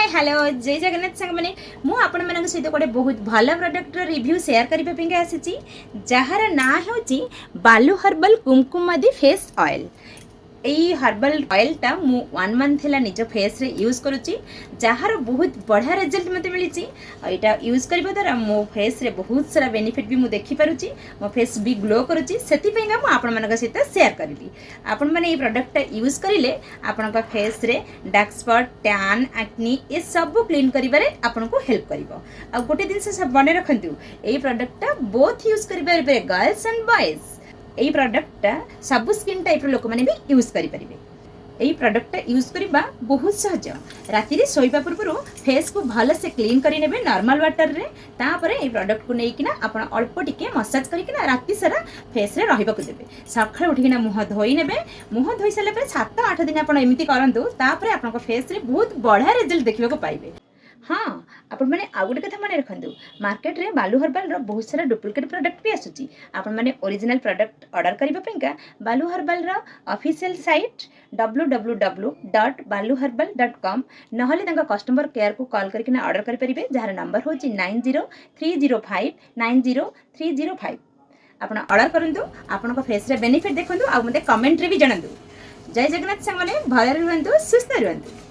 Hello जय जगन्नाथ सांग मैंने मुझे सहित गोटे बहुत भल प्रोडक्ट रिव्यू शेयर करने आसी जार ना हूँ बालू हर्बल कुमकुमादी फेस ऑयल। यही हर्बल ऑयलटा मु 1 मंथ है निज फेस रे यूज करुच्ची जार बहुत बढ़िया रिजल्ट मत मिली। यहाँ यूज करने द्वारा मो फेस रे बहुत सारा बेनिफिट भी मुझे देखिपुची मो फेस भी ग्लो करुच्ची से सहित शेयर करी। आपण मैंने ये प्रोडक्ट यूज करेंगे आपण फेस रे डार्क स्पॉट टैन एक्नी ये सब क्लीन करिबारे आपन को हेल्प करिवो। आ गोटे दिन से सब बने रखंतु ये प्रोडक्ट बोथ यूज करिबारे गर्ल्स एंड बॉयज। यही प्रोडक्ट सब स्किन टाइप लोक मैंने भी यूज करेंगे। यही प्रोडक्ट यूज करवा बहुत सहज। राति शोवा पूर्व फेस को भल से क्लीन करेंगे नॉर्मल वाटर रे तापर ये प्रोडक्ट को लेकिन आप अल्प टिके मसाज करके राति सारा फेस रे रहिबा को देबे। सकाळ उठिना मुह धोई नेबे। मुह धोई सारा पर 7-8 दिन आप एमती करंतु तापर आपन फेस रे बहुत बढ़िया रिजल्ट देखा पाइबे। हाँ आपण मैंने आउ गोटे कथा मन रखु मार्केट रे बालू हर्बल रो बहुत सारा डुप्लिकेट प्रोडक्ट भी आसुची। आपण मैंने ओरिजिनल प्रोडक्ट ऑर्डर करबा बालू हर्बल रो ऑफिशियल साइट www.baluherbal.com नहले तांका कस्टमर केयर को कॉल करके ऑर्डर कर परिबे जार नंबर होची 9030590305। आपण ऑर्डर करंतु आपण को फेस रे बेनिफिट देखंतु आ मते कमेंट रे भी जणांतु। जय जगन्नाथ सांग माने भले रहंतु सुस्थ रहंतु।